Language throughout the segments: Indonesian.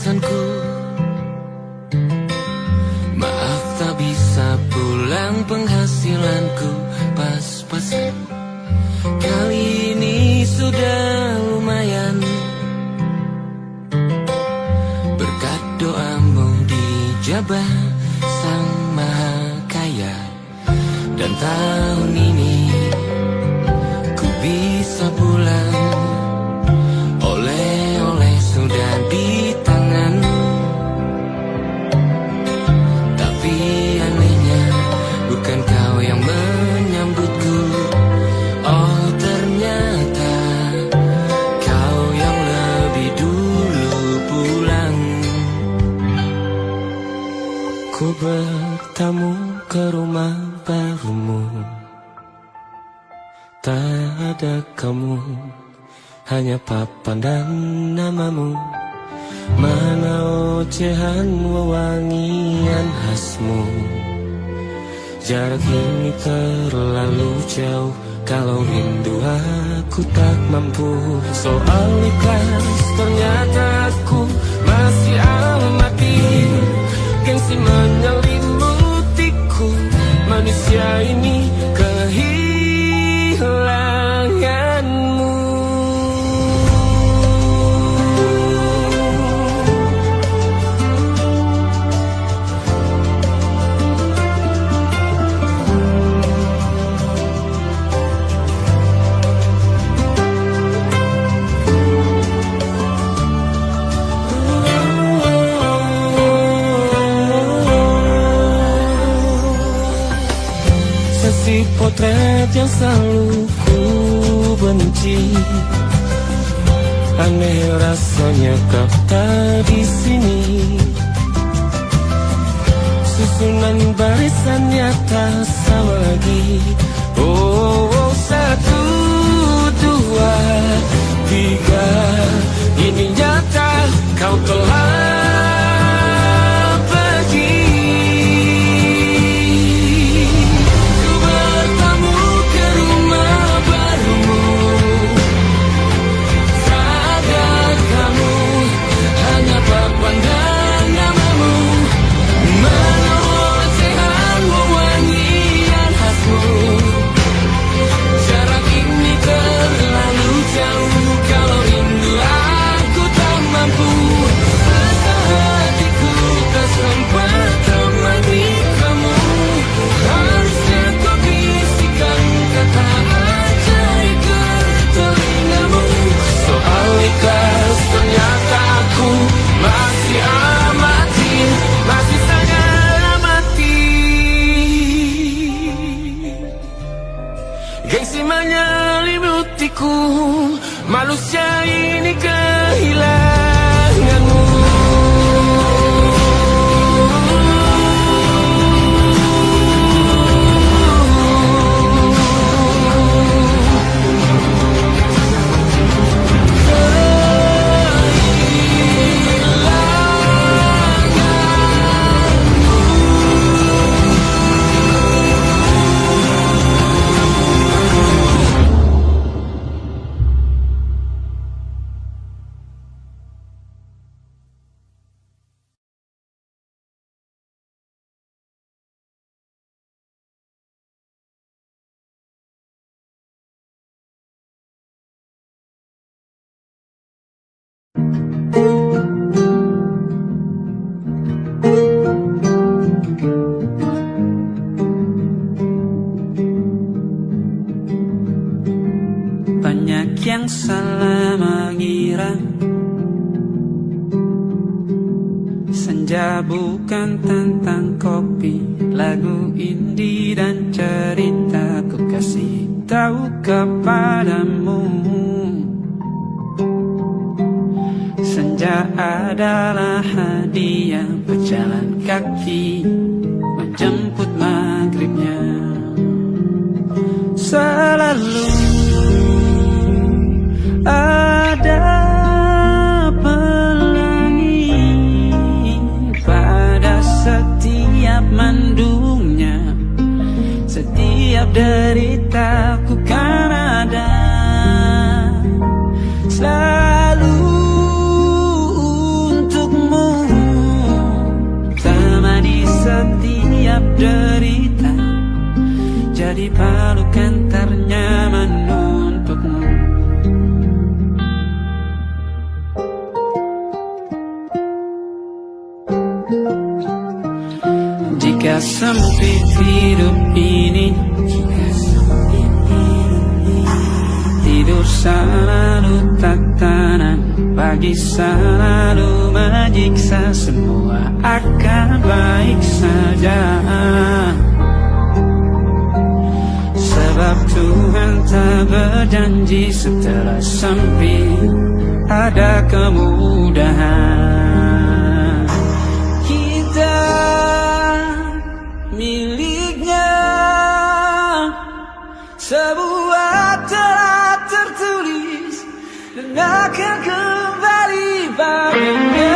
pesanku. Maaf tak bisa pulang, penghasilanku pas-pasan. Kali ini sudah lumayan, berkat doamu dijabah Sang Maha Kaya. Dan tahun ini ku bisa pulang, oleh-oleh sudah di tangan. Tapi anehnya bukan kau yang menyambutku. Oh ternyata kau yang lebih dulu pulang. Ku bertamu ke rumah barumu, tak ada kamu, hanya papan dan namamu. Mana ocehan wewangian khasmu. Jarak ini terlalu jauh, kalau rindu aku tak mampu. Soal ikhlas ternyata aku masih amati. Gengsi menyelimutiku, manusia ini kehilanganmu. Si potret yang selalu ku benci, aneh rasanya kau tak di sini. Susunan barisannya tak sama lagi. Oh, oh, 1, 2, 3, ini nyata kau telah menyelimutiku, manusia ini kehilanganmu. Banyak yang salah mengira senja bukan tentang kopi, lagu indie dan cerita. Ku kasih tahu kepadamu, senja adalah hadiah berjalan kaki menjemput maghribnya. Selalu ada pelangi pada setiap mendungnya. Setiap deritaku kan ada selalu untukmu. derita, jadi pelukan ternyaman untukmu. Jika sempit hidup ini, tidur selalu tatanan, pagi selalu menyiksa, semua akan baik saja. Sebab Tuhan tak berjanji setelah sempit ada kemudahan. Kita miliknya, sebuah telah tertulis dan akan kembali padanya.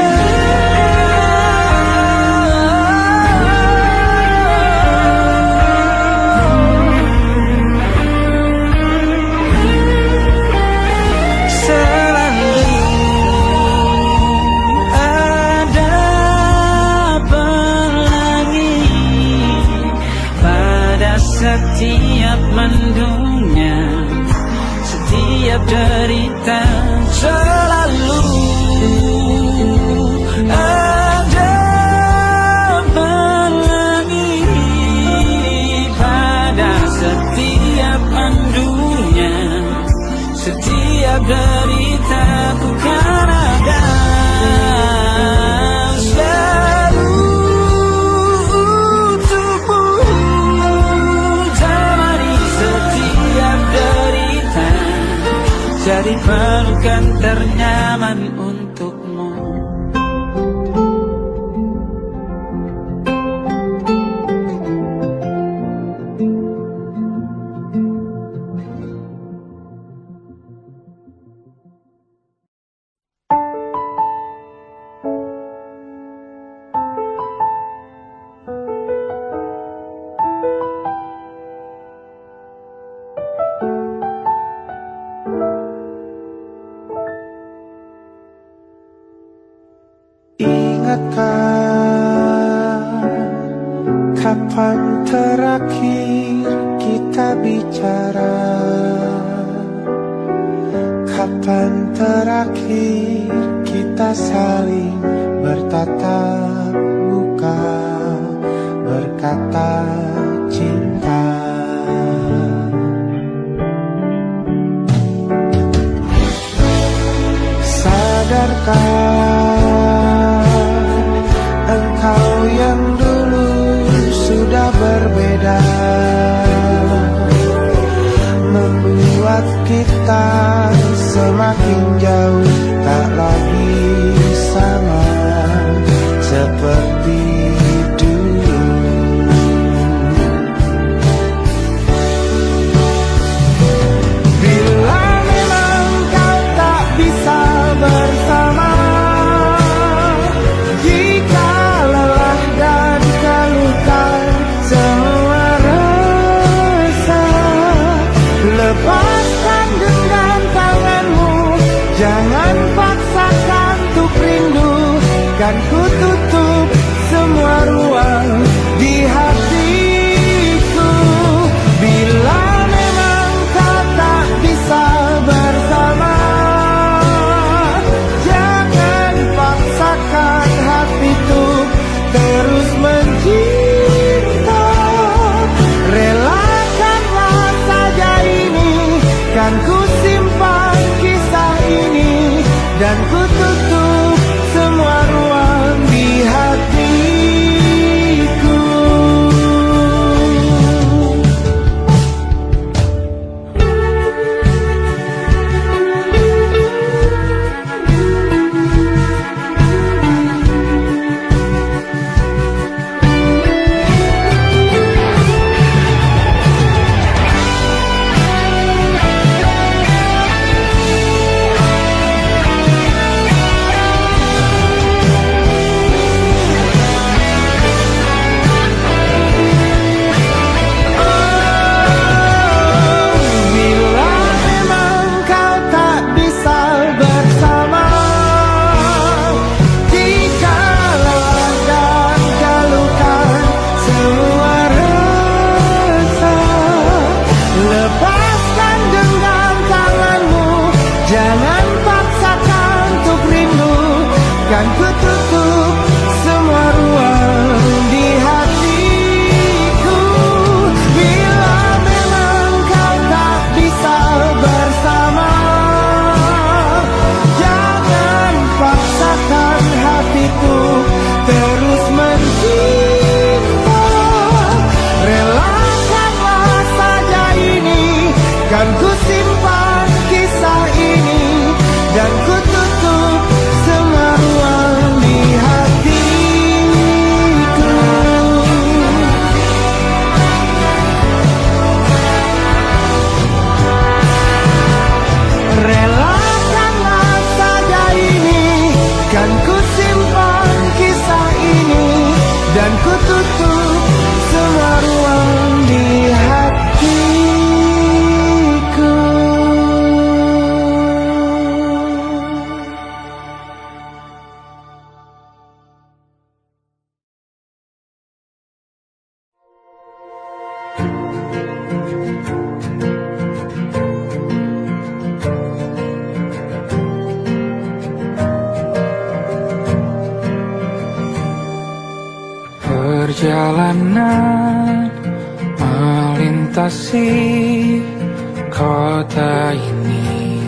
Setiap mendungnya, setiap derita, selalu ada pelangi. Pada setiap mendungnya, setiap derita, ku kan ada. Jadi pelukan ternyaman untukmu. Kapan terakhir kita bicara? Kapan terakhir kita saling bertatap muka, berkata cinta? Sadarkah engkau yang dulu sudah berbeda, membuat kita semakin jauh, tak lagi sama seperti dulu. Bila memang kau tak bisa bersama, jika lelah dan keluhkan semua rasa, lepaskan genggam tanganmu, jangan paksakan untuk rindu, kan ku tutup semua ruang di hatiku. Bila memang kau tak bisa bersama, jangan paksakan hatiku terus mencinta. Relakanlah saja ini, kan ku simpan kisah ini, dan ku tutup semua ruang di hatiku. kan ku tutup semua ruang di hatiku. Bila memang kau tak bisa bersama, jangan paksakan hatiku terus mencinta. Relakanlah saja ini, kan ku simpan kisah ini, dan ku tutup semua ruang di hatiku. Relakanlah saja ini, kan ku simpan kisah ini, dan ku tutup semua ruang di hatiku. Perjalanan melintasi kota ini,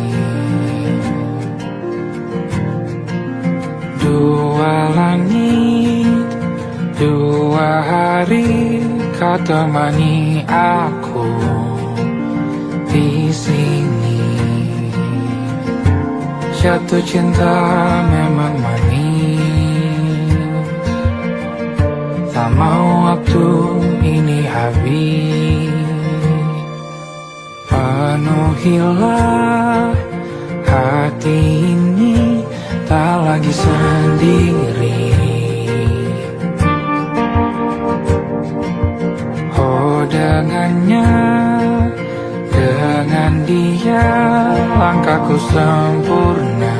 dua langit, dua hari kau temani aku di sini. Jatuh cinta memang manis, tak mau waktu ini habis. Penuhilah hati ini, tak lagi sendiri. Oh dengannya, dengan dia langkahku sempurna.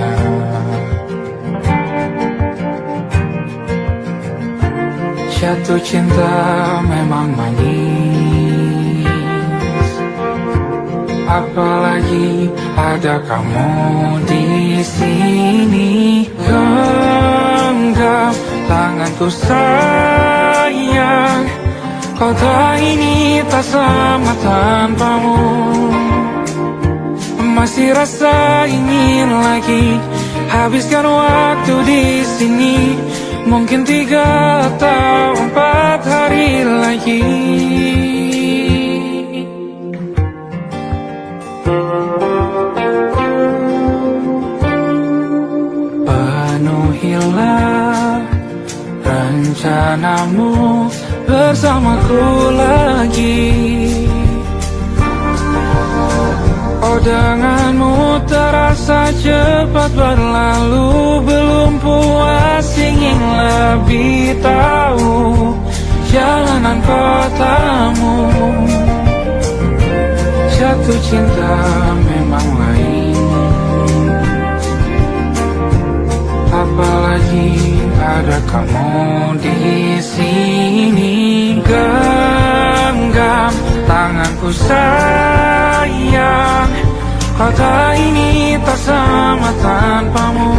Jatuh cinta memang manis, apalagi ada kamu di sini. Genggam tanganku sayang, kota ini tak sama tanpamu. Masih rasa ingin lagi habiskan waktu di sini. Mungkin 3 atau 4 hari lagi. Penuhilah rencanamu bersamaku lagi. Oh denganmu terasa cepat berlalu, belum puas ingin lebih tahu jalanan kotamu. Jatuh cinta memang lain, apalagi ada kamu di sini. Genggam tanganku sayang, kota ini tak sama tanpamu.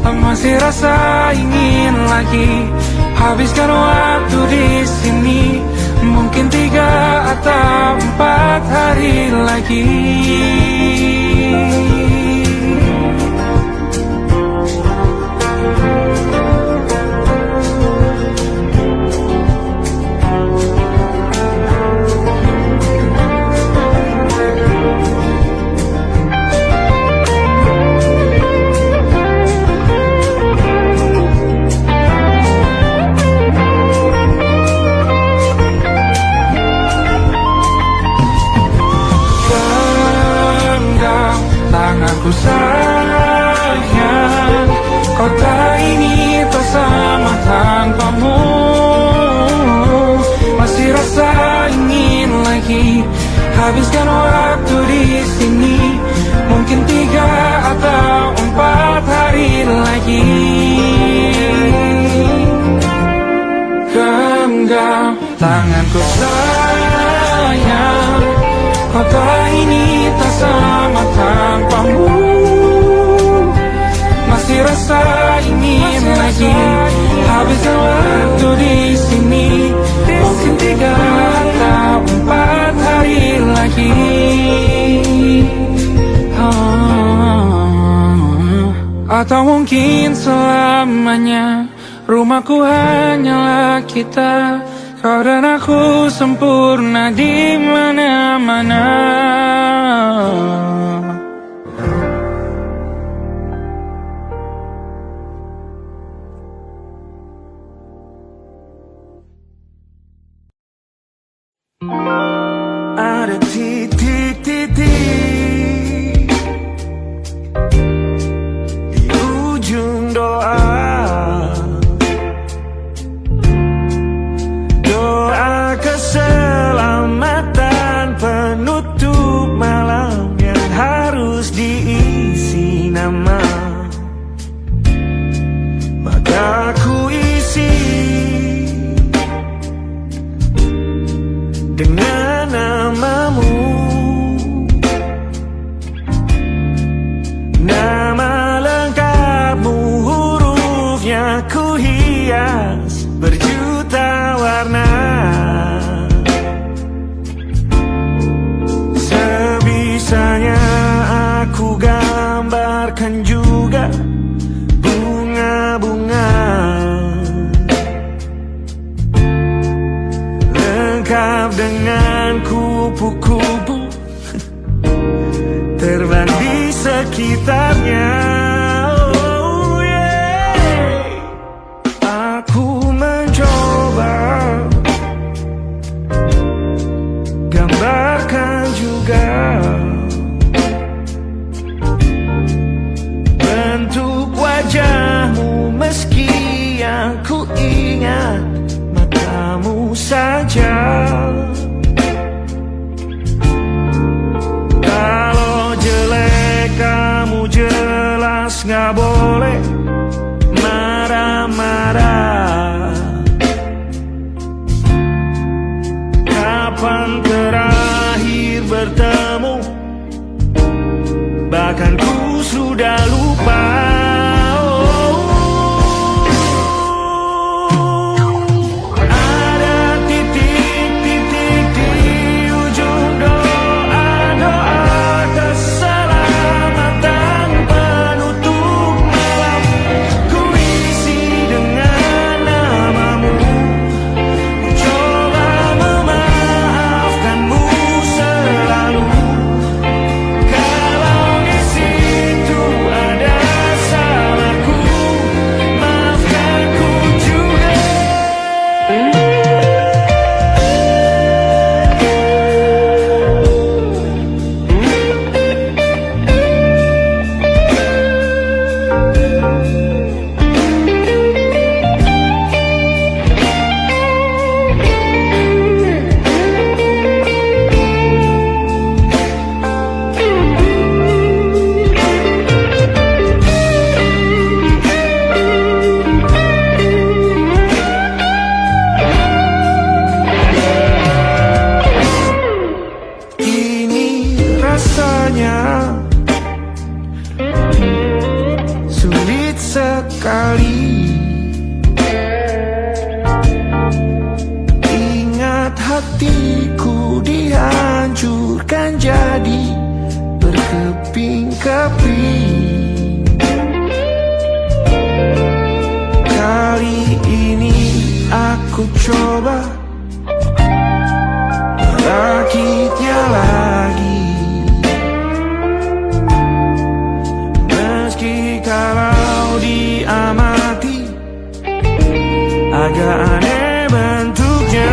Masih rasa ingin lagi habiskan waktu di sini. Mungkin 3 atau 4 hari lagi. Tanganku sayang, kota ini tak sama tanpamu. Masih rasa ingin lagi habiskan waktu di sini. Mungkin 3 atau 4 hari lagi. Genggam tanganku sayang, kota ini tak sama tanpamu. Masih Atau mungkin selamanya rumahku hanyalah kita, kau dan aku sempurna di mana-mana. Ada titik-titik di ujung doa, doa keselamatan penutup malam yang harus diisi nama. Maka ku isi dengan namamu, nama lengkapmu, hurufnya ku hias berjuta warna. Sebisanya aku gambarkan juga bunga-bunga lengkap dengan kupu-kupu terbang di sekitarnya. Oh yeah. Aku mencoba gambarkan juga bentuk wajahmu, meski yang ku ingat matamu saja. Kalau jelek kamu jelas gak boleh marah-marah. Kapan terakhir bertemu, bahkan ku sudah lupa. Sulit sekali ingat hatiku dihancurkan jadi berkeping-keping. Kali ini aku coba merakitnya lagi. Meski kalau diamati agak aneh bentuknya.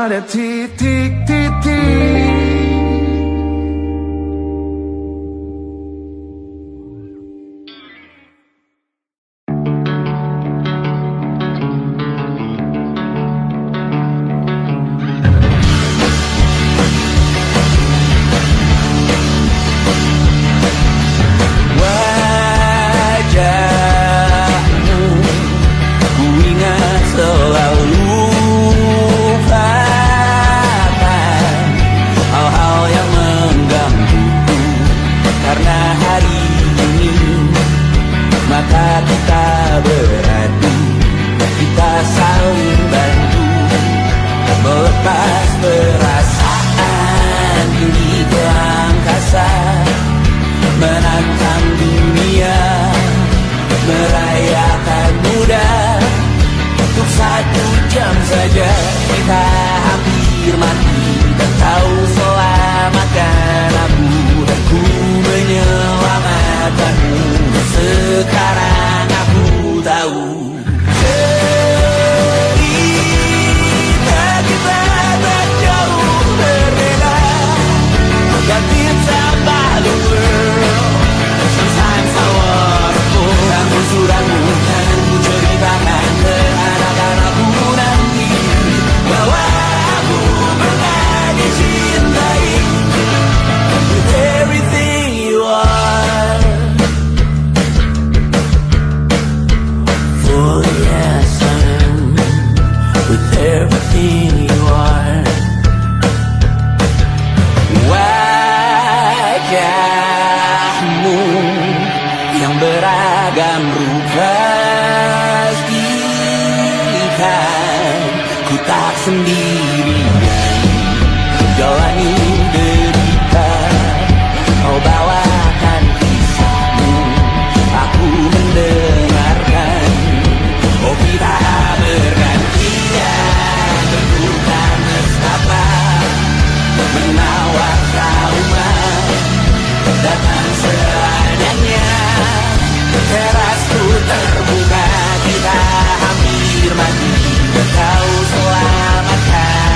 pada titik-titik. Wajahmu ku ingat selalu, lupakan hal-hal yang menggangguku. Karena hari ini maka kita beradu, kita saling bantu melepas perasaan tinggi ke angkasa, menantang dunia, merayakan muda. Untuk 1 jam saja kita hampir mati, dan kau selamatkan aku, dan ku menyelamatkanmu. Sekarang aku tahu cerita kita tak jauh berbeda. But it's about the world. Sometimes I wanna fall. Ramu-ramu yang ku ceritakan ke anak-anakku nanti, bahwa aku pernah dicintai with everything you are. For yes, I am with everything you are. Wajahmu yang beragam rupa pastikan ku tak sendirian jalani derita. Kau bawakan kisahmu, aku mendengarkan. Oh, kita bergantian bertukar nestapa, menawar trauma datang seadanya. Terasku terbuka, kita hampir mati, kau selamatkan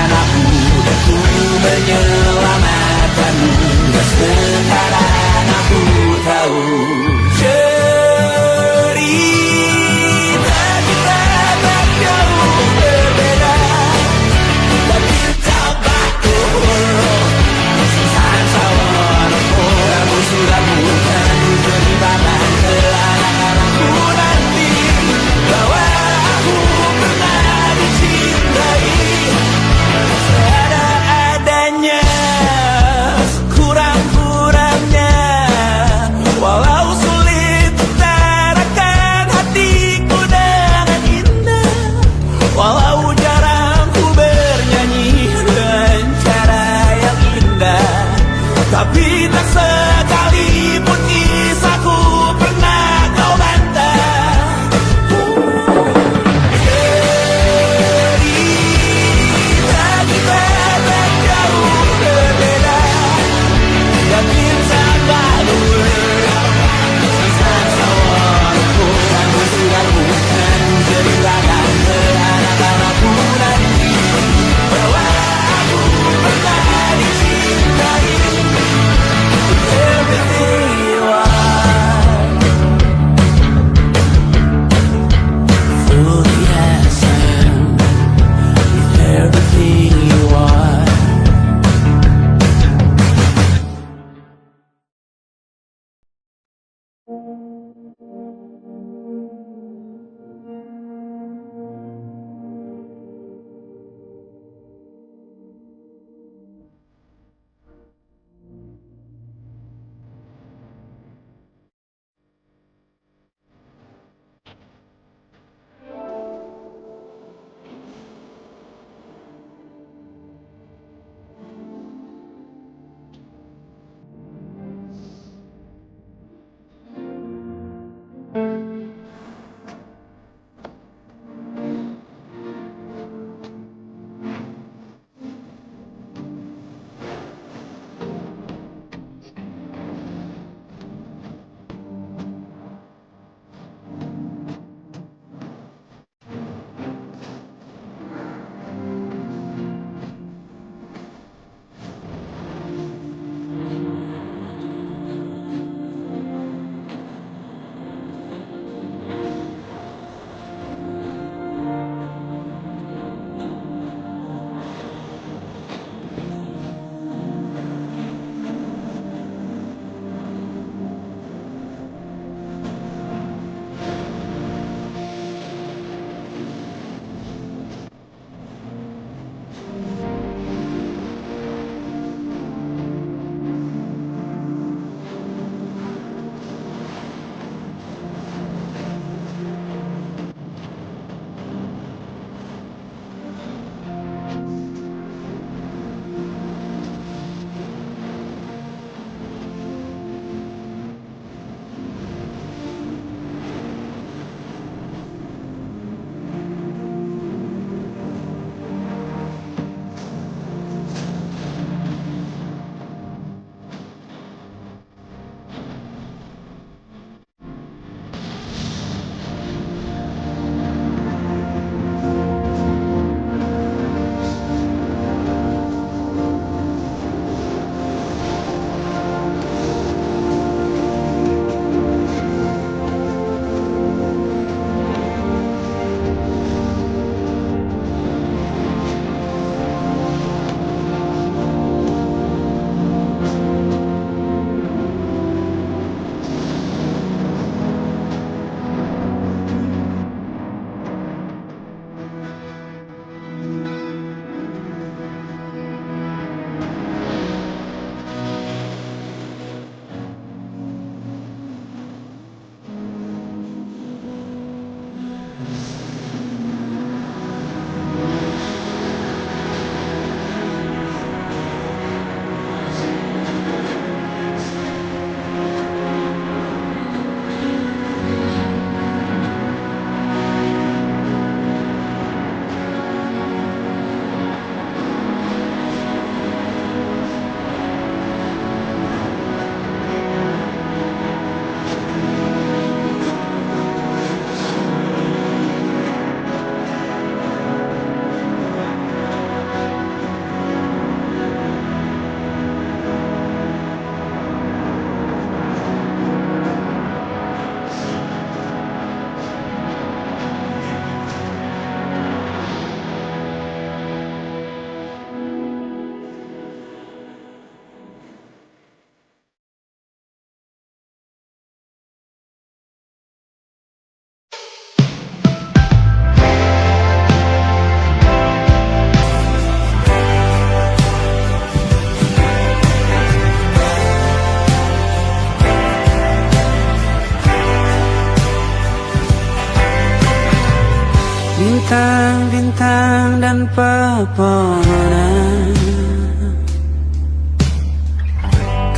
bintang-bintang dan pepohonan,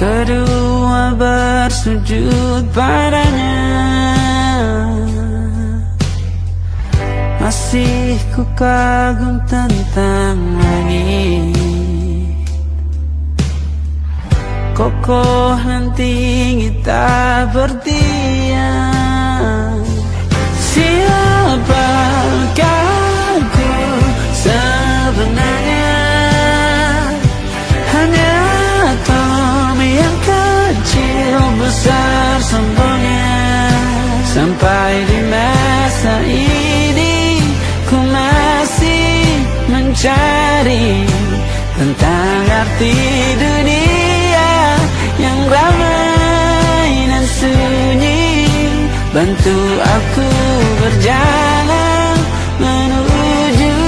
kedua bersujud padanya. Masih ku kagum tentang langit, kokoh dan tinggi tak berdiam. Siapakah aku sebenarnya? Hanya atom yang kecil besar sombongnya. Sampai di masa ini ku masih mencari tentang arti dunia yang ramai dan sunyi. Bantu aku berjalan menuju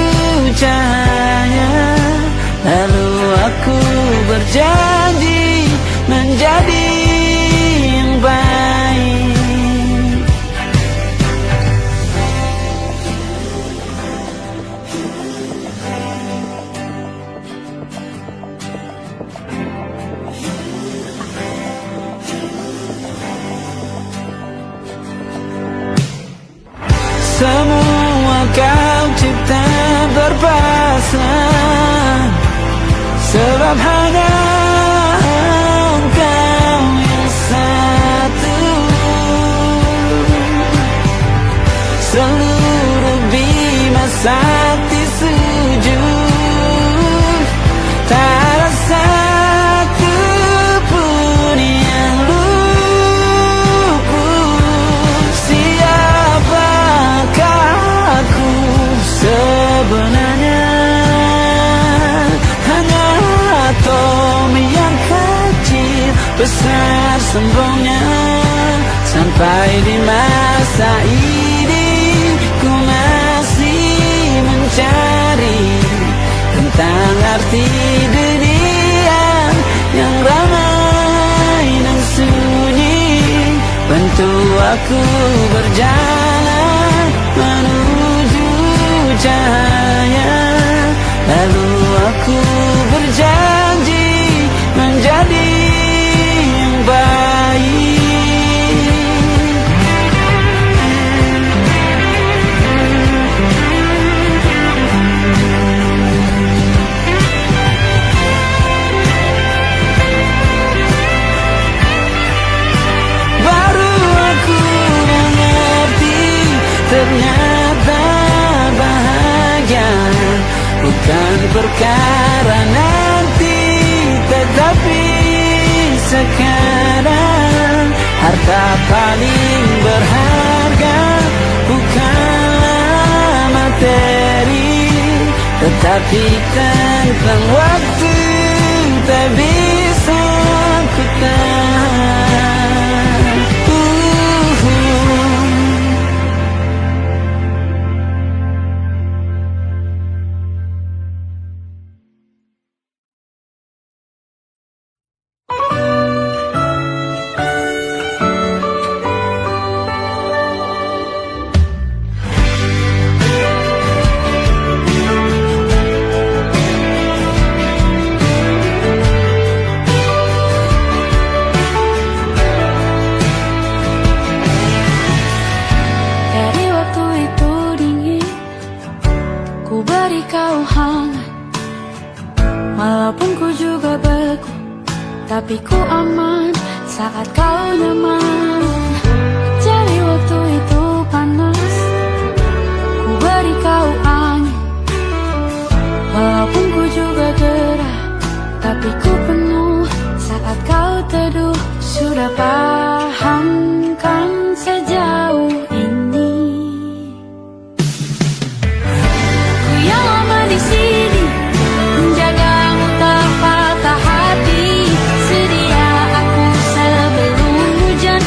cahaya, lalu aku berjanji menjadi yang baik. Semua kau cipta berpasang, sebab hanya engkau yang satu. Seluruh bima sakti sujud, tak ada satu pun yang luput. Siapakah aku sebenarnya? Hanya atom yang kecil besar sombongnya. Sampai di masa ini ku masih mencari tentang arti dunia yang ramai dan sunyi. Bantu aku berjalan menuju cahaya, lalu aku berjanji menjadi yang baik. Baru aku mengerti, ternyata bahagia bukan perkara nanti, tetapi sekarang. Harta paling berharga bukanlah materi, tetapi tentang waktu tak bisa ku tahan. Tapi ku aman saat kau nyaman. Jadi waktu itu panas, ku beri kau angin. Walaupun ku juga gerah, tapi ku penuh saat kau teduh. Sudah paham kan sejauh ini? Ku yang lama di sini menjagamu tak patah hati. Sedia aku sebelum hujan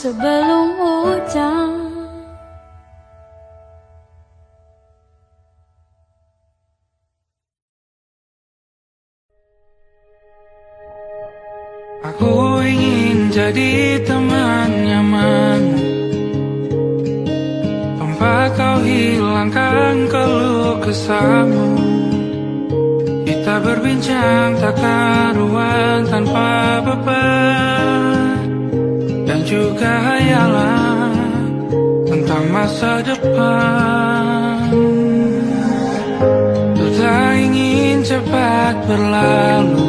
sebelum hujan. Aku ingin jadi teman nyaman, tempat kau hilangkan keluh kesahmu. Kita berbincang tak karuan tanpa beban, dan juga hayalan tentang masa depan. Ku tak ingin cepat berlalu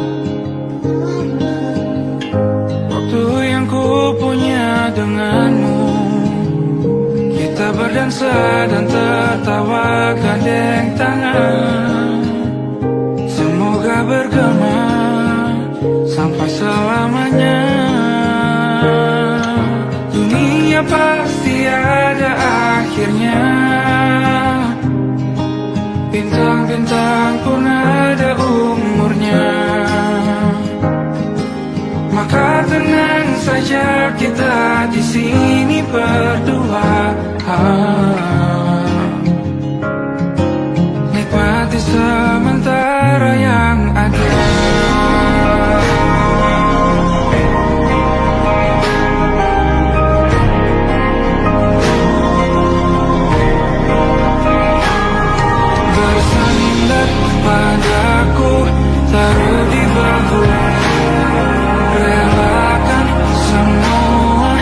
waktu yang ku punya denganmu. Kita berdansa dan tertawa gandeng tangan, semoga bergema sampai selamanya. Dunia pasti ada akhirnya, bintang-bintang pun ada umurnya. Maka tenang saja kita di sini berdua, nikmati sementara yang ada. Bersandar padaku, taruh di bahu, relakan semua,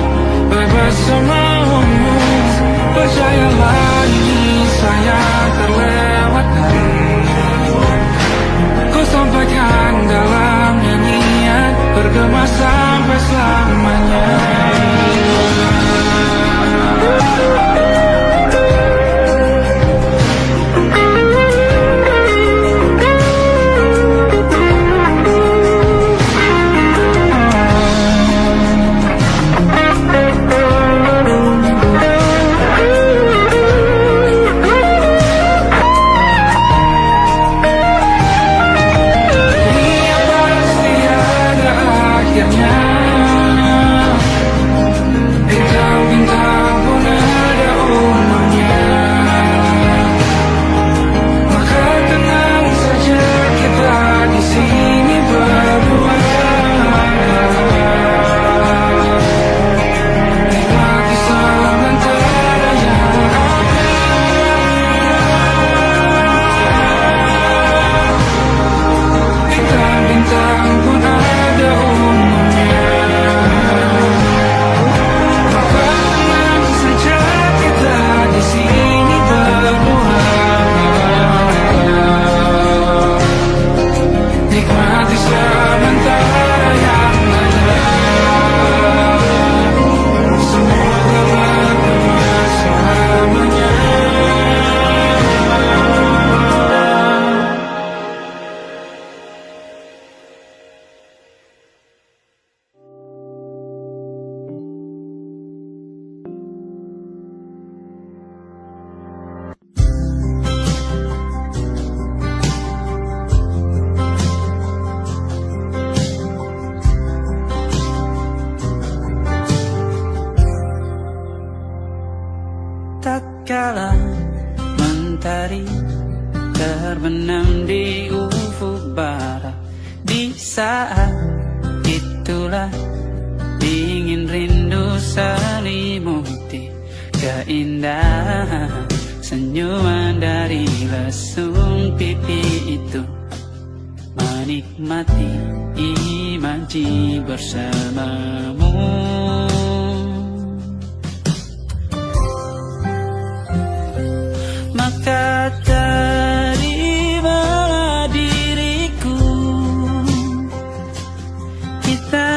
bebas semaumu. Percayalah ini saya terlewatkan, ku sampaikan dalam nyanyian, bergema sampai selamanya. Tatkala mentari terbenam di ufuk barat, di saat itulah dingin rindu selimuti keindahan senyuman dari lesung pipi itu. Menikmati imaji bersamamu, maka terimalah diriku. Kita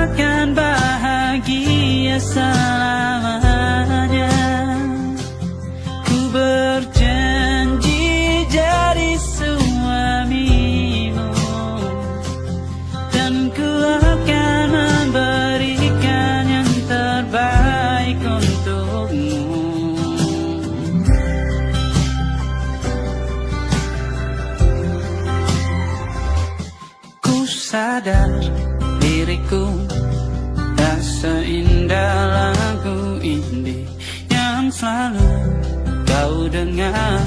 akan bahagia selamanya. Ku berjanji jadi suamimu, dan ku akan memberikan yang terbaik untukmu. Sadar diriku tak seindah dengar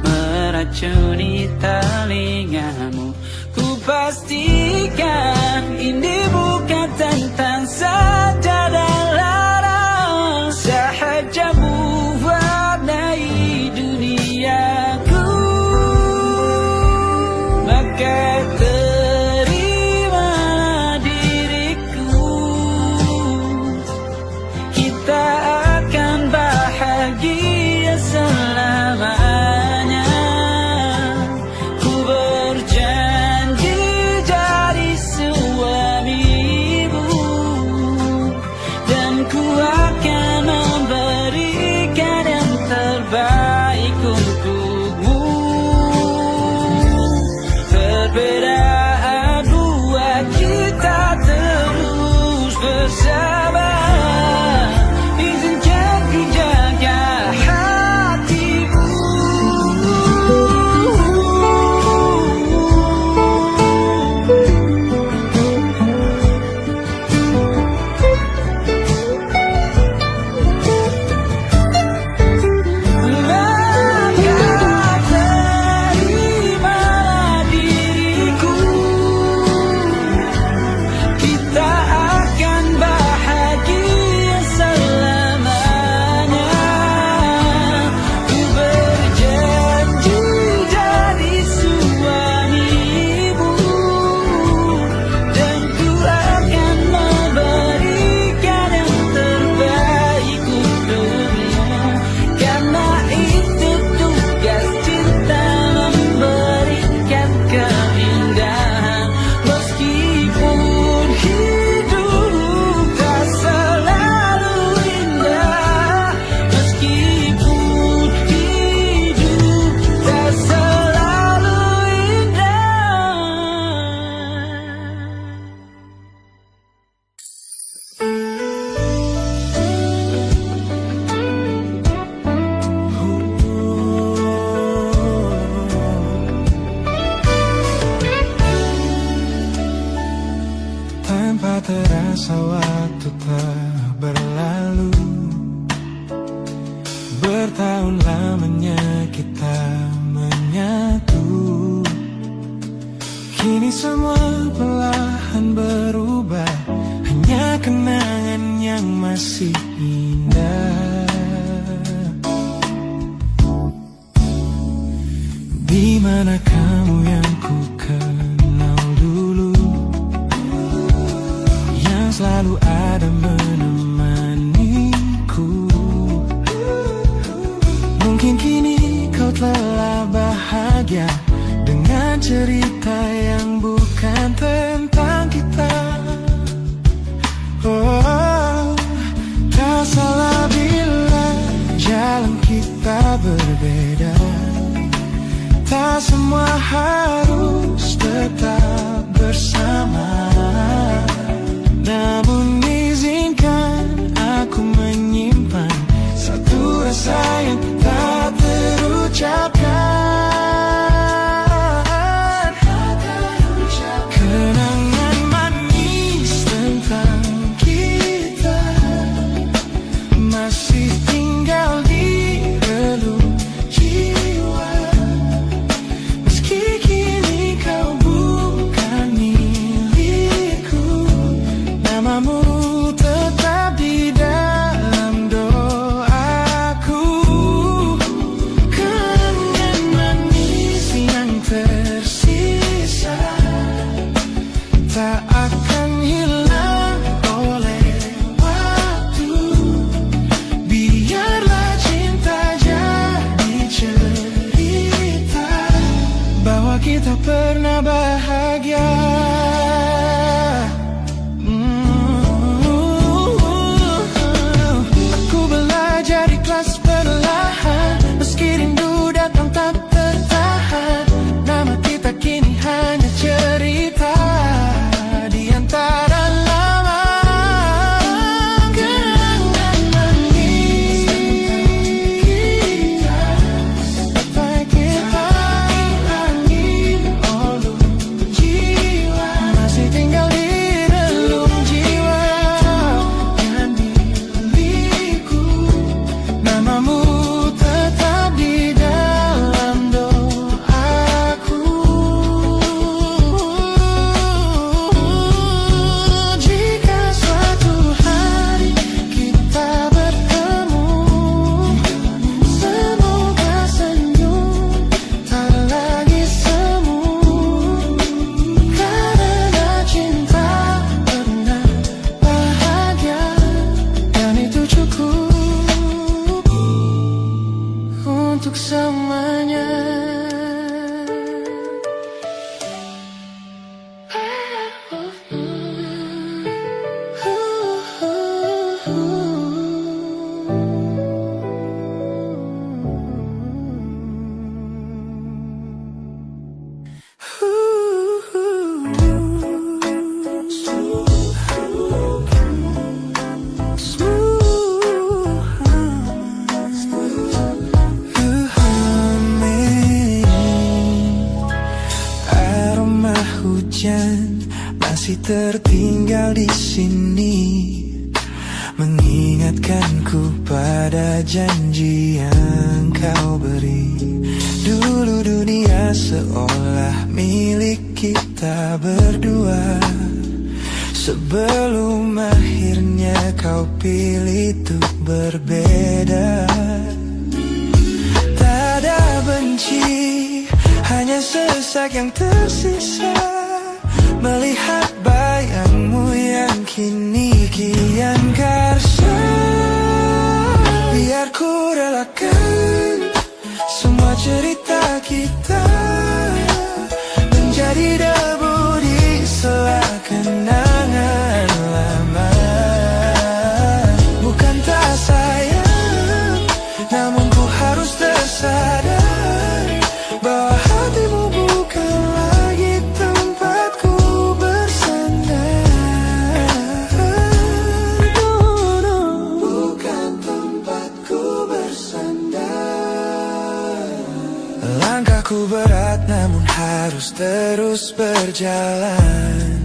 meracuni telingamu. Ku pastikan ini bukan tentang saja dan larang, sahaja mewarnai duniaku. Maka terimalah diriku, kita akan bahagia selamanya. Ku berjanji jadi suamimu, dan ku akan memberikan yang terbaik untukmu. Perbedaan buat kita terus bersama. Izinkan ku jaga hatimu. Maka terimalah diriku, kita akan bahagia selamanya. Ku berjanji jadi suamimu, dan ku akan memberikan yang terbaik untukmu. Karena itu tugas cinta, memberikan keindahan. Meskipun hidup tak selalu indah, meskipun hidup tak selalu indah. Tanpa terasa waktu telah berlalu, bertahun lamanya kita menyatu. Kini semua perlahan berubah, hanya kenangan yang masih indah. Di mana kamu yang ku kenal dulu, yang selalu ada menemaniku. Mungkin kini kau telah bahagia dengan cerita yang bukan tentang kita. Oh, tak salah bila jalan kita berbeda. Tak semua harus tetap bersama. Namun izinkan aku menyimpan satu rasa yang tak terucapkan. Kenangan manis tentang kita masih tinggal di relung jiwa. Meski kini kau bukan milikku, namamu tetap di dalam doaku. tertinggal di sini, mengingatkanku pada janji yang kau beri. Dulu dunia seolah milik kita berdua, sebelum akhirnya kau pilih untuk berbeda. Tak ada benci, hanya sesak yang tersisa, melihat bayangmu yang kini kian karsa. Biar ku relakan semua cerita kita menjadi debu di sela kenangan lama. Bukan tak sayang, namun ku harus tersadar bahwa hatimu bukan lagi tempatku bersandar. Bukan tempatku bersandar. Langkahku berat namun harus terus berjalan,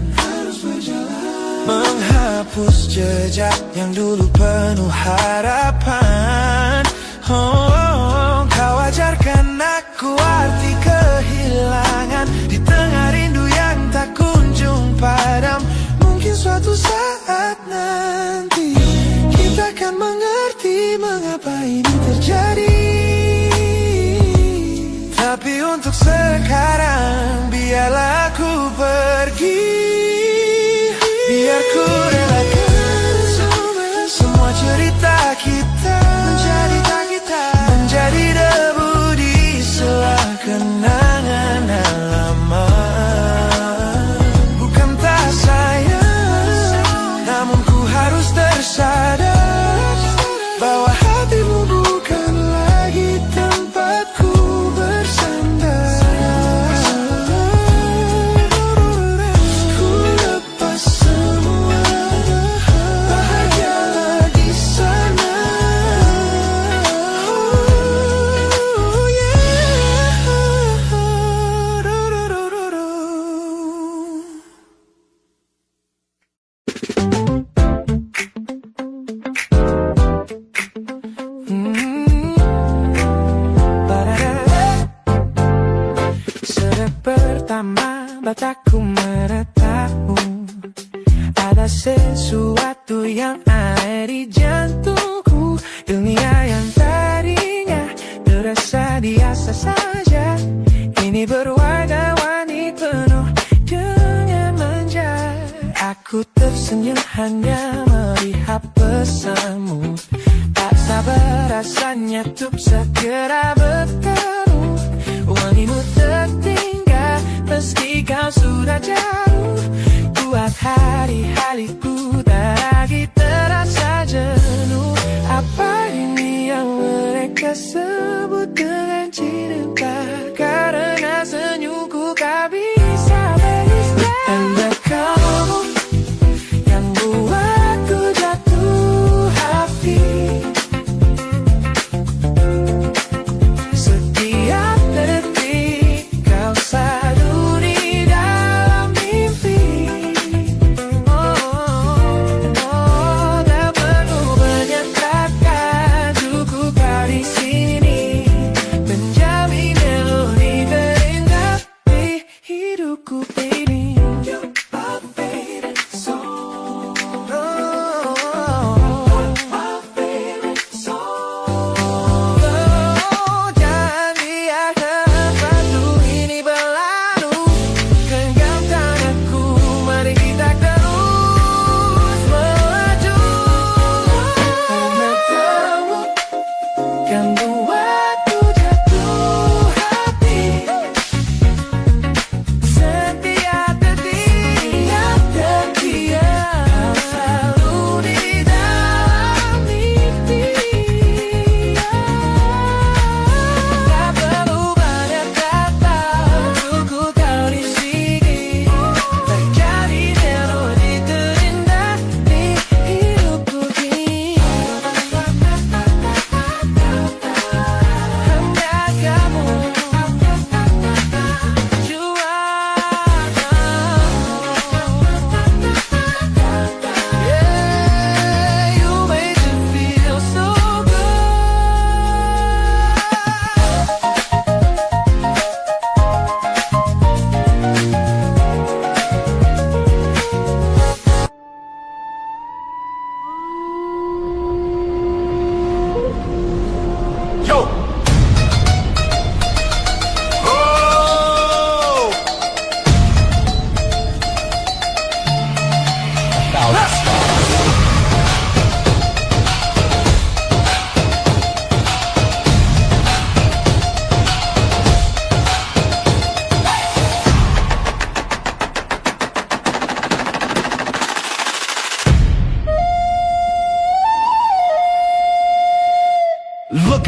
menghapus jejak yang dulu penuh harapan. Kau ajarkan aku arti kehilangan di tengah rindu yang tak kunjung padam. Mungkin suatu saat nanti kita akan mengerti mengapa ini terjadi. Tapi untuk sekarang biarlah aku pergi. Biar ku relakan semua cerita kita menjadi debu di sela kenangan lama. Bukan tak sayang, namun ku harus tersadar bahwa hatimu bukan lagi tempatku bersandar. Ku lepas semua, bahagialah di sana. Oh yeah. Sejak pertama mataku menatapmu, ada sesuatu yang ada di jantungku. Dunia yang tadinya terasa biasa saja, kini berwarna-warni penuh dengan manja. Aku tersenyum hanya melihat pesanmu, tak sabar rasanya untuk segera bertemu. Wangimu tertinggal meski kau sudah jauh, buat hari-hariku tak lagi terasa jenuh. Apa ini yang mereka sebut dengan cinta? Karena senyumku tak bisa beristirahat. Tanda kamu yang buatku jatuh hati. Setiap detik kau selalu di dalam mimpi.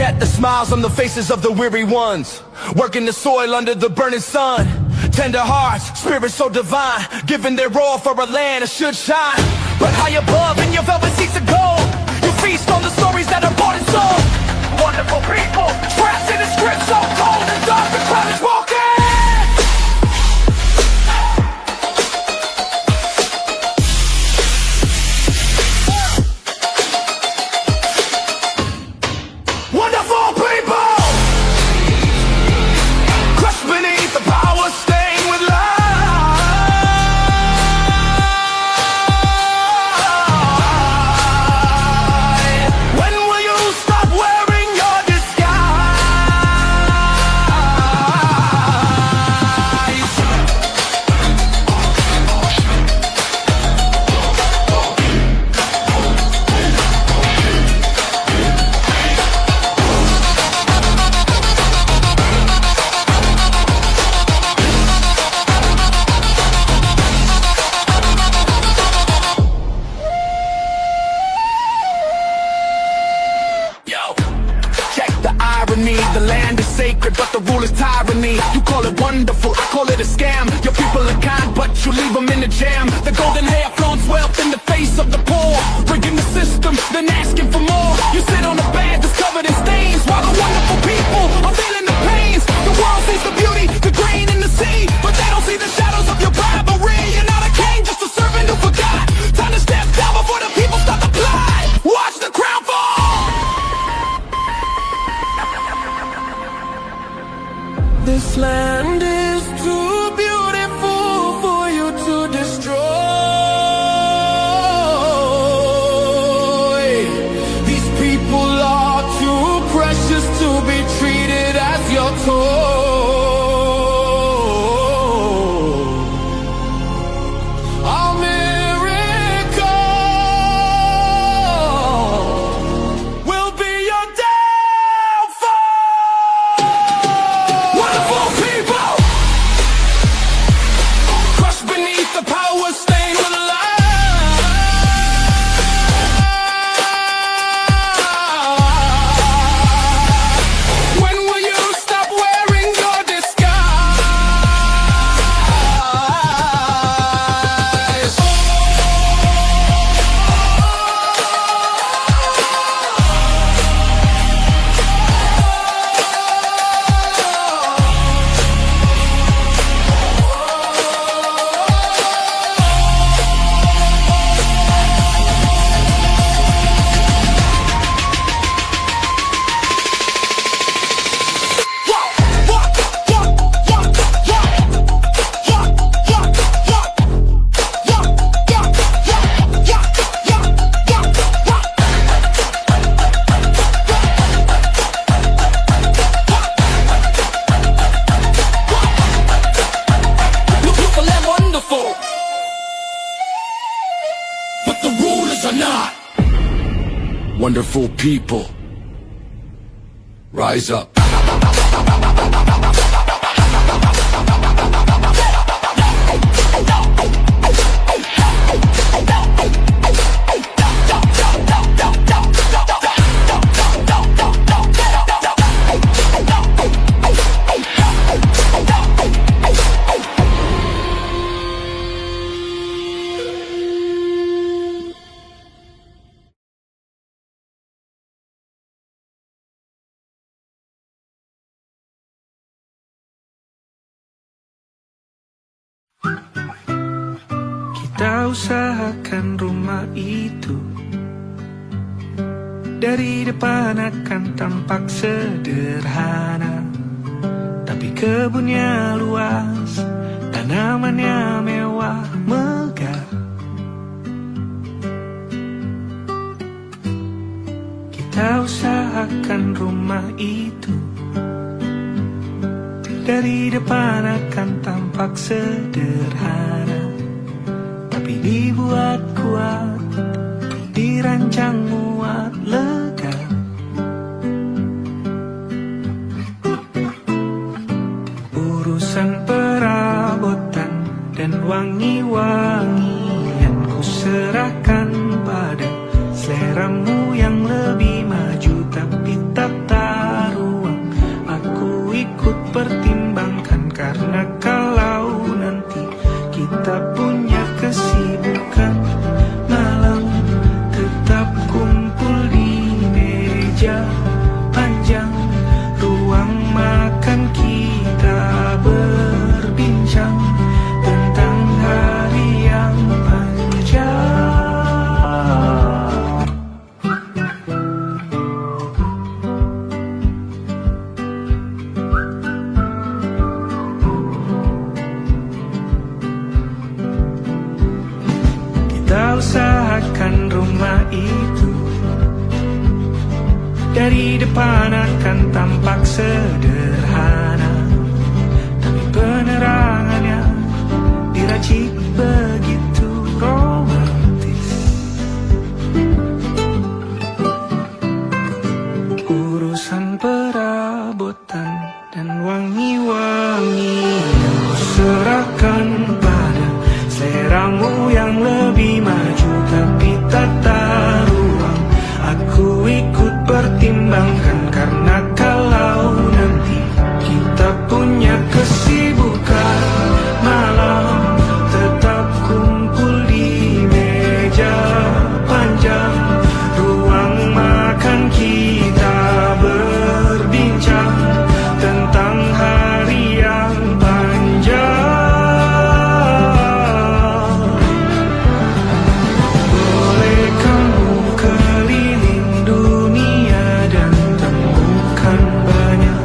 set the smiles on the faces of the weary ones, working the soil under the burning sun. Tender hearts, spirits so divine, giving their all for a land that should shine. But high above in your velvet seats of gold, you feast on the stories that are bought and sold. Wonderful people, trapped in a script so cold and dark, the crowd is walking. Wonderful people, crushed beneath the power stained with light. When will you stop wearing your disguise? Check the irony, the land is sacred, but the rule is tyranny. You call it wonderful, I call it a scam. Your people are kind, but you leave them in the jam. The golden hair flaunts wealth in the face of the poor, rigging the system, then asking for more. You sit on a bed that's covered in stains, while the wonderful people are feeling the pains. The world sees the beauty, the grain in the sea, but they don't see the shadows of your bribery. You're not a king, just a servant who forgot. Time to step down before the people start to plot. Watch the crown fall. This land is too beautiful for you to destroy. These people are too precious to be treated as your toy. A miracle will be your downfall. Wonderful people, crushed beneath the power stained with light. When will you stop wearing your disguise? Beautiful and wonderful, but the rulers are not. Wonderful people, rise up. Kita usahakan rumah itu dari depan akan tampak sederhana, tapi kebunnya luas, tanamannya mewah megah. Kita usahakan rumah itu dari depan akan tampak sederhana, tapi dibuat kuat, dirancang muat lega. Urusan perabotan dan wangi-wangian ku serahkan pada seleramu yang lebih maju, tapi tetap Dari depan akan tampak sederhana, tapi penerangannya diracik begitu romantis. Urusan perabotan dan wangi-wangi yang kuserahkan pada seleramu yang lebih maju, tapi tata ruang aku ikut pertimbangkan, karena kalau nanti kita punya kesibukan malam, tetap kumpul di meja panjang ruang makan, kita berbincang tentang hari yang panjang. Boleh kamu keliling dunia dan temukan banyak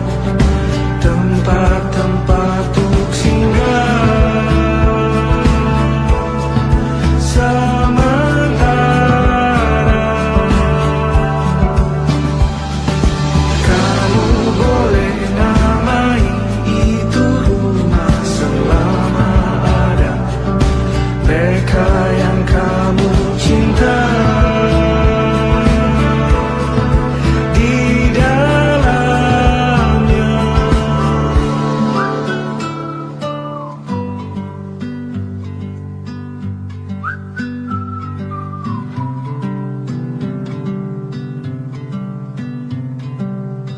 tempat-tempat untuk singgah. Sementara kamu boleh namai itu rumah selama ada mereka yang kamu cinta di dalamnya.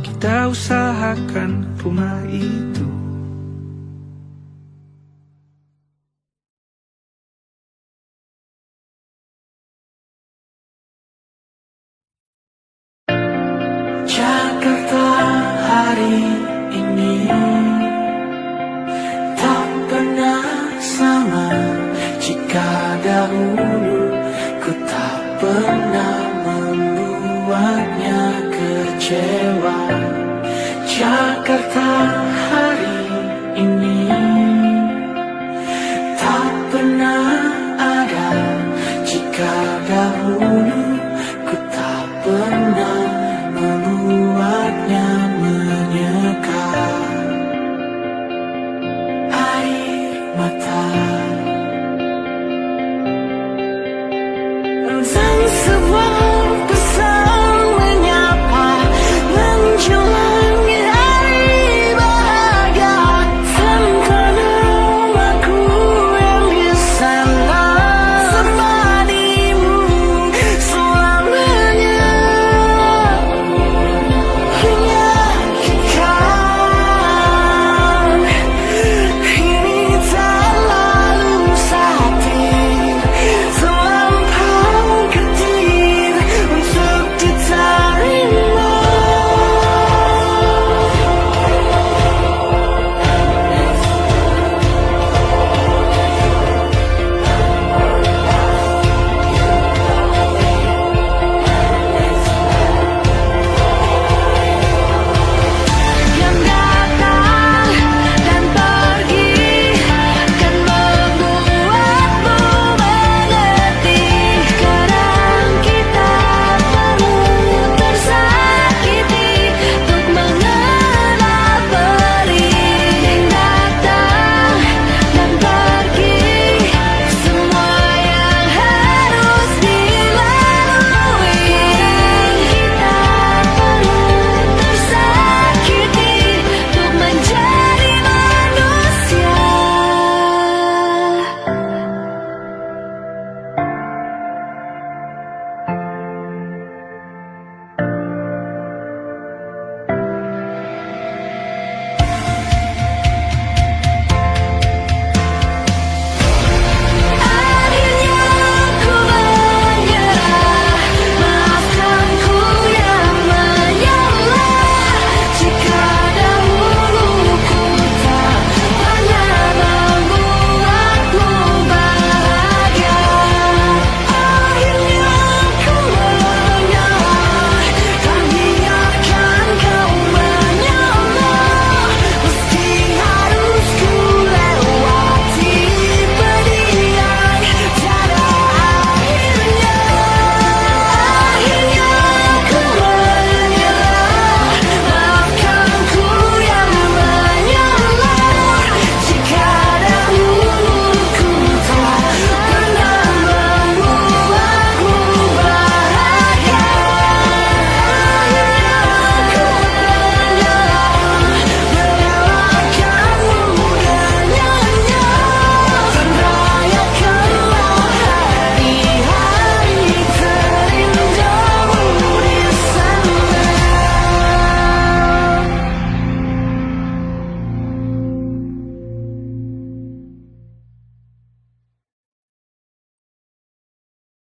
Kita usahakan rumah itu. Jakarta hari ini tak pernah sama. Jika dahulu ku tak pernah membuatnya kecewa. Jakarta hari